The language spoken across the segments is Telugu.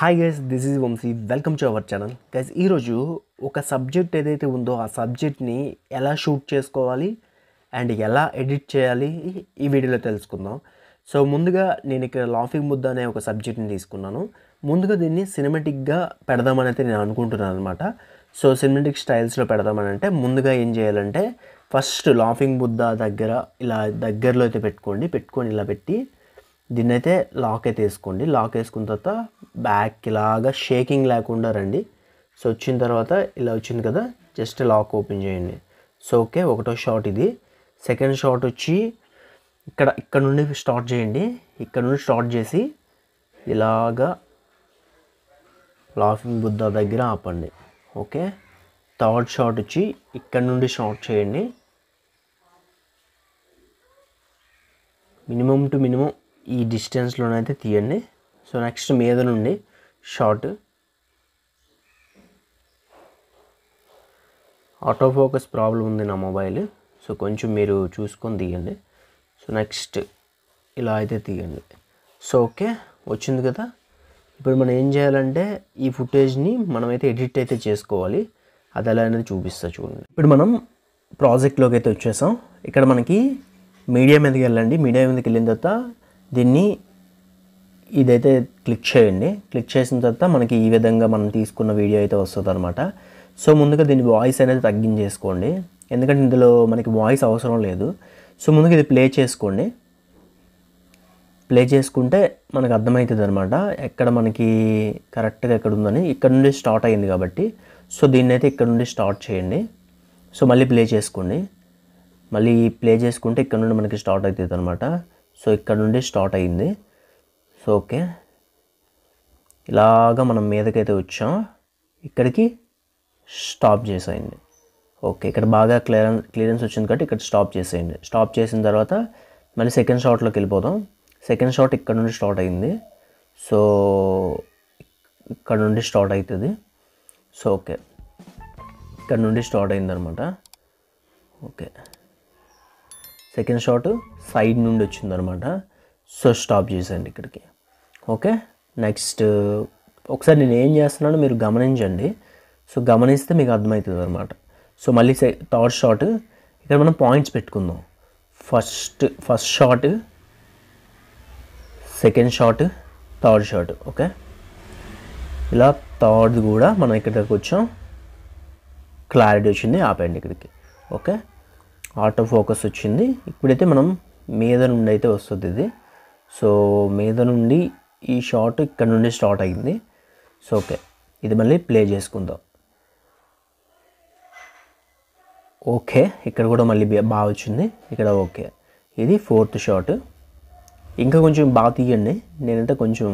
Hi guys, this is Vamshi. Welcome to our channel. Guys, ఈరోజు ఒక సబ్జెక్ట్ ఏదైతే ఉందో ఆ సబ్జెక్ట్ని ఎలా షూట్ చేసుకోవాలి అండ్ ఎలా ఎడిట్ చేయాలి ఈ వీడియోలో తెలుసుకుందాం. సో ముందుగా నేను ఇక్కడ లాఫింగ్ ముద్ద అనే ఒక సబ్జెక్ట్ని తీసుకున్నాను. ముందుగా దీన్ని సినిమాటిక్గా పెడదామని అయితే నేను అనుకుంటున్నాను అనమాట. సో సినిమాటిక్ స్టైల్స్లో పెడదామని అంటే ముందుగా ఏం చేయాలంటే ఫస్ట్ లాఫింగ్ ముద్ద దగ్గర ఇలా దగ్గరలో అయితే పెట్టుకొని ఇలా పెట్టి దీన్ని అయితే లాక్ అయితే వేసుకోండి. లాక్ వేసుకున్న తర్వాత బ్యాక్ ఇలాగా షేకింగ్ లేకుండా రండి. సో వచ్చిన తర్వాత ఇలా వచ్చింది కదా, జస్ట్ లాక్ ఓపెన్ చేయండి. సో ఓకే, ఒకటో షాట్ ఇది. సెకండ్ షాట్ వచ్చి ఇక్కడ నుండి స్టార్ట్ చేయండి. ఇక్కడ నుండి స్టార్ట్ చేసి ఇలాగా లాఫింగ్ బుద్ధ దగ్గర ఆపండి. ఓకే, థర్డ్ షాట్ వచ్చి ఇక్కడ నుండి స్టార్ట్ చేయండి. మినిమం టు మినిమం ఈ డిస్టెన్స్లోనైతే తీయండి. సో నెక్స్ట్ మీద నుండి షార్ట్. ఆటో ఫోకస్ ప్రాబ్లం ఉంది నా మొబైల్, సో కొంచెం మీరు చూసుకొని తీయండి. సో నెక్స్ట్ ఇలా అయితే తీయండి. సో ఓకే, వచ్చింది కదా. ఇప్పుడు మనం ఏం చేయాలంటే ఈ ఫుటేజ్ని మనమైతే ఎడిట్ అయితే చేసుకోవాలి. అది ఎలా అనేది చూపిస్తా చూడండి. ఇప్పుడు మనం ప్రాజెక్ట్లోకి అయితే వచ్చేసాం. ఇక్కడ మనకి మీడియా మీదకి వెళ్ళండి. మీడియా మీదకి వెళ్ళిన తర్వాత దీన్ని ఇదైతే క్లిక్ చేయండి. క్లిక్ చేసిన తర్వాత మనకి ఈ విధంగా మనం తీసుకున్న వీడియో అయితే వస్తుంది అనమాట. సో ముందుగా దీని వాయిస్ అనేది తగ్గించేసుకోండి, ఎందుకంటే ఇందులో మనకి వాయిస్ అవసరం లేదు. సో ముందుగా ఇది ప్లే చేసుకోండి. ప్లే చేసుకుంటే మనకు అర్థమవుతుంది అనమాట ఎక్కడ మనకి కరెక్ట్గా ఎక్కడ ఉందని. ఇక్కడ నుండి స్టార్ట్ అయ్యింది కాబట్టి సో దీన్ని అయితే ఇక్కడ నుండి స్టార్ట్ చేయండి. సో మళ్ళీ ప్లే చేసుకోండి. మళ్ళీ ప్లే చేసుకుంటే ఇక్కడ నుండి మనకి స్టార్ట్ అవుతుంది అనమాట. సో ఇక్కడ నుండి స్టార్ట్ అయ్యింది. సో ఓకే, ఇలాగా మనం మీదకైతే వచ్చాం. ఇక్కడికి స్టాప్ చేసేయండి. ఓకే, ఇక్కడ బాగా క్లియరెన్స్ వచ్చింది కాబట్టి ఇక్కడ స్టాప్ చేసేయండి. స్టాప్ చేసిన తర్వాత మళ్ళీ సెకండ్ షాట్లోకి వెళ్ళిపోదాం. సెకండ్ షాట్ ఇక్కడ నుండి స్టార్ట్ అయింది. సో ఇక్కడ నుండి స్టార్ట్ అవుతుంది. సో ఓకే, ఇక్కడ నుండి స్టార్ట్ అయిందనమాట. ఓకే, సెకండ్ షాట్ సైడ్ నుండి వచ్చిందనమాట. సో స్టాప్ చేసేయండి ఇక్కడికి. ఓకే, నెక్స్ట్ ఒకసారి నేను ఏం చేస్తున్నానో మీరు గమనించండి. సో గమనిస్తే మీకు అర్థమవుతుంది అనమాట. సో మళ్ళీ థర్డ్ షాట్ ఇక్కడ మనం పాయింట్స్ పెట్టుకుందాం. First shot, second shot, third shot. Okay, ఇలా థర్డ్ కూడా మనం ఇక్కడికి వచ్చాం. క్లారిటీ వచ్చింది, ఆపండి ఇక్కడికి. ఓకే, ఆటో ఫోకస్ వచ్చింది. ఇప్పుడైతే మనం మీద నుండి అయితే వస్తుంది ఇది. సో మీద నుండి ఈ షాట్ ఇక్కడ నుండి స్టార్ట్ అయ్యింది. సో ఓకే, ఇది మళ్ళీ ప్లే చేసుకుందాం. ఓకే, ఇక్కడ కూడా మళ్ళీ బాగా వచ్చింది ఇక్కడ. ఓకే, ఇది ఫోర్త్ షాట్. ఇంకా కొంచెం బాగా తీయండి. నేనైతే కొంచెం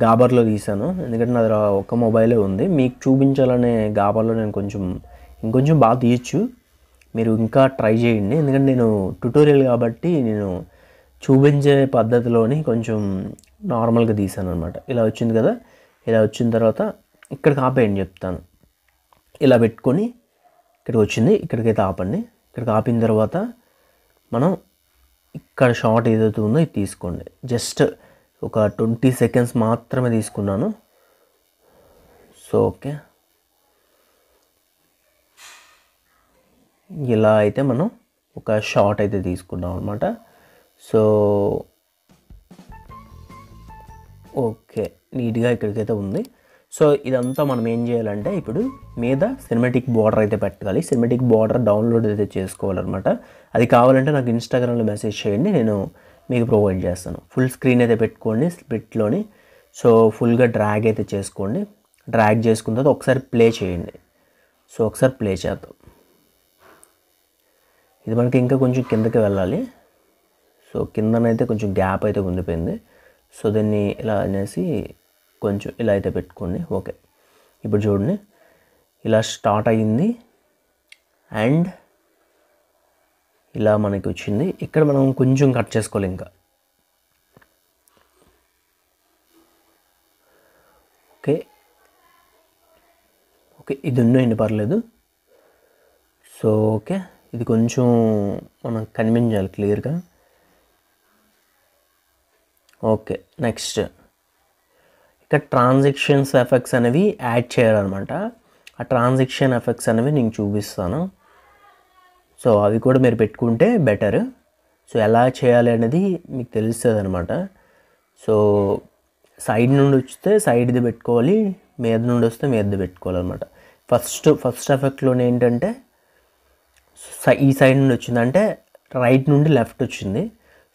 గాబర్లో తీసాను, ఎందుకంటే నా దగ్గర ఒక మొబైలే ఉంది. మీకు చూపించాలనే గాబర్లో నేను ఇంకొంచెం బాగా తీయచ్చు. మీరు ఇంకా ట్రై చేయండి, ఎందుకంటే నేను ట్యుటోరియల్ కాబట్టి నేను చూపించే పద్ధతిలోని కొంచెం నార్మల్గా తీసాను అనమాట. ఇలా వచ్చింది కదా. ఇలా వచ్చిన తర్వాత ఇక్కడికి ఆపేయండి చెప్తాను. ఇలా పెట్టుకొని ఇక్కడికి వచ్చింది, ఇక్కడికైతే ఆపండి. ఇక్కడికి ఆపిన తర్వాత మనం ఇక్కడ షార్ట్ ఏదైతే ఉందో ఇది తీసుకోండి. జస్ట్ ఒక 20 సెకండ్స్ మాత్రమే తీసుకున్నాను. సో ఓకే, ఇలా అయితే మనం ఒక షార్ట్ అయితే తీసుకున్నాం అనమాట. సో ఓకే, నీట్గా ఇక్కడికైతే ఉంది. సో ఇదంతా మనం ఏం చేయాలంటే ఇప్పుడు మీద సినిమాటిక్ బార్డర్ అయితే పెట్టాలి. సినిమాటిక్ బార్డర్ డౌన్లోడ్ అయితే చేసుకోవాలన్నమాట. అది కావాలంటే నాకు ఇన్స్టాగ్రామ్లో మెసేజ్ చేయండి, నేను మీకు ప్రొవైడ్ చేస్తాను. ఫుల్ స్క్రీన్ అయితే పెట్టుకోండి స్ప్లిట్లోని. సో ఫుల్గా డ్రాగ్ అయితే చేసుకోండి. డ్రాగ్ చేసుకున్న తర్వాత ఒకసారి ప్లే చేయండి. సో ఒకసారి ప్లే చేద్దాం. ఇది మనకి ఇంకా కొంచెం కిందకి వెళ్ళాలి. సో కిందనైతే కొంచెం గ్యాప్ అయితే ఉండిపోయింది. సో దీన్ని ఇలా అనేసి కొంచెం ఇలా అయితే పెట్టుకోండి. ఓకే, ఇప్పుడు చూడండి ఇలా స్టార్ట్ అయ్యింది అండ్ ఇలా మనకి వచ్చింది. ఇక్కడ మనం కొంచెం కట్ చేసుకోవాలి ఇంకా. ఓకే ఓకే, ఇది ఉన్నాయండి, పర్లేదు. సో ఓకే, ఇది కొంచెం మనం కనిపించాలి క్లియర్గా. ఓకే, నెక్స్ట్ ఇక్కడ ట్రాన్సాక్షన్స్ ఎఫెక్ట్స్ అనేవి యాడ్ చేయాలన్నమాట. ఆ ట్రాన్సాక్షన్ ఎఫెక్ట్స్ అనేవి నేను చూపిస్తాను. సో అవి కూడా మీరు పెట్టుకుంటే బెటర్. సో ఎలా చేయాలి అనేది మీకు తెలుస్తుంది అనమాట. సో సైడ్ నుండి వస్తే సైడ్ది పెట్టుకోవాలి, మీద నుండి వస్తే మీదది పెట్టుకోవాలన్నమాట. ఫస్ట్ ఎఫెక్ట్లోనే ఏంటంటే ఈ సైడ్ నుండి వచ్చింది, అంటే రైట్ నుండి లెఫ్ట్ వచ్చింది.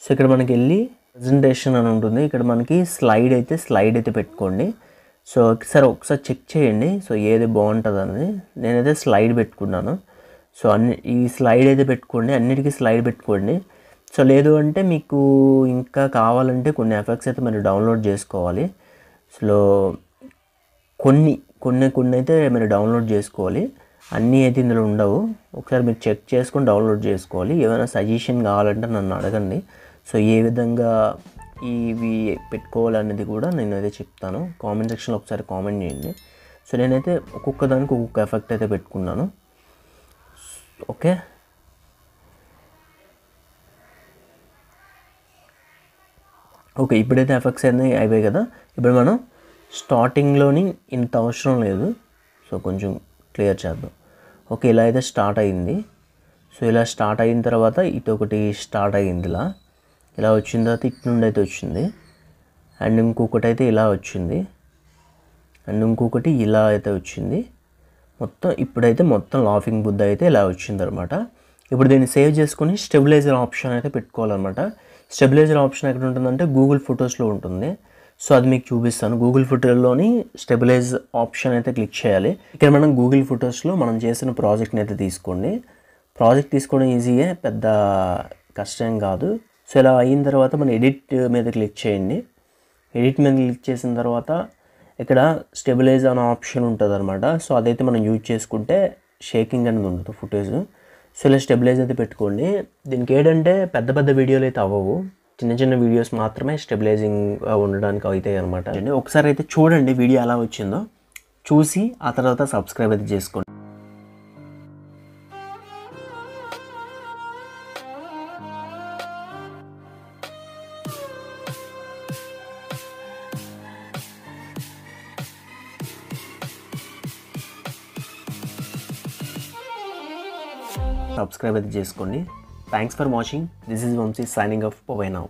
సో ఇక్కడ మనకి వెళ్ళి ప్రజెంటేషన్ అని ఉంటుంది, ఇక్కడ మనకి స్లైడ్ అయితే పెట్టుకోండి. సో ఒకసారి చెక్ చేయండి సో ఏది బాగుంటుందని. నేనైతే స్లైడ్ పెట్టుకున్నాను. సో ఈ స్లైడ్ అయితే పెట్టుకోండి, అన్నిటికీ స్లైడ్ పెట్టుకోండి. సో లేదు అంటే మీకు ఇంకా కావాలంటే కొన్ని ఎఫెక్ట్స్ అయితే మీరు డౌన్లోడ్ చేసుకోవాలి. సో కొన్ని అయితే మీరు డౌన్లోడ్ చేసుకోవాలి, అన్నీ అయితే ఇందులో ఉండవు. ఒకసారి మీరు చెక్ చేసుకొని డౌన్లోడ్ చేసుకోవాలి. ఏమైనా సజెషన్ కావాలంటే నన్ను అడగండి. సో ఏ విధంగా ఇవి పెట్టుకోవాలనేది కూడా నేనైతే చెప్తాను. కామెంట్ సెక్షన్లో ఒకసారి కామెంట్ చేయండి. సో నేనైతే ఒక్కొక్క దానికి ఒక్కొక్క ఎఫెక్ట్ అయితే పెట్టుకున్నాను. ఓకే, ఇప్పుడైతే ఎఫెక్ట్స్ అన్నీ అయిపోయాయి కదా. ఇప్పుడు మనం స్టార్టింగ్లోని ఇంత అవసరం లేదు, సో కొంచెం క్లియర్ చేద్దాం. ఓకే, ఇలా అయితే స్టార్ట్ అయ్యింది. సో ఇలా స్టార్ట్ అయిన తర్వాత ఇటు ఒకటి స్టార్ట్ అయ్యింది, ఇలా వచ్చిన తర్వాత ఇటు నుండి అయితే వచ్చింది, అండ్ ఇంకొకటి అయితే ఇలా వచ్చింది, అండ్ ఇంకొకటి ఇలా అయితే వచ్చింది. ఇప్పుడైతే మొత్తం లాఫింగ్ బుద్ధ అయితే ఇలా వచ్చింది అనమాట. ఇప్పుడు దీన్ని సేవ్ చేసుకొని స్టెబిలైజర్ ఆప్షన్ అయితే పెట్టుకోవాలన్నమాట. స్టెబిలైజర్ ఆప్షన్ ఎక్కడ ఉంటుందంటే గూగుల్ ఫొటోస్లో ఉంటుంది. సో అది మీకు చూపిస్తాను. గూగుల్ ఫోటోలోని స్టెబిలైజ్ ఆప్షన్ అయితే క్లిక్ చేయాలి. ఇక్కడ మనం గూగుల్ ఫొటోస్లో మనం చేసిన ప్రాజెక్ట్ని అయితే తీసుకోండి. ప్రాజెక్ట్ తీసుకోవడం ఈజీయే, పెద్ద కష్టం కాదు. సో ఇలా అయిన తర్వాత మనం ఎడిట్ మీద క్లిక్ చేయండి. ఎడిట్ మీద క్లిక్ చేసిన తర్వాత ఇక్కడ స్టెబిలైజ్ అనే ఆప్షన్ ఉంటుంది అనమాట. సో అదైతే మనం యూజ్ చేసుకుంటే షేకింగ్ అనేది ఉండదు ఫుటేజ్. సో ఇలా స్టెబిలైజ్ అయితే పెట్టుకోండి. దీనికి ఏంటంటే పెద్ద వీడియోలు అయితే అవ్వవు, చిన్న వీడియోస్ మాత్రమే స్టెబిలైజింగ్ ఉండడానికి అవుతాయి అనమాట. ఒకసారి అయితే చూడండి వీడియో ఎలా వచ్చిందో, చూసి ఆ తర్వాత సబ్స్క్రైబ్ అయితే చేసుకోండి. Thanks for watching. This is Vamshi signing off. Bye now.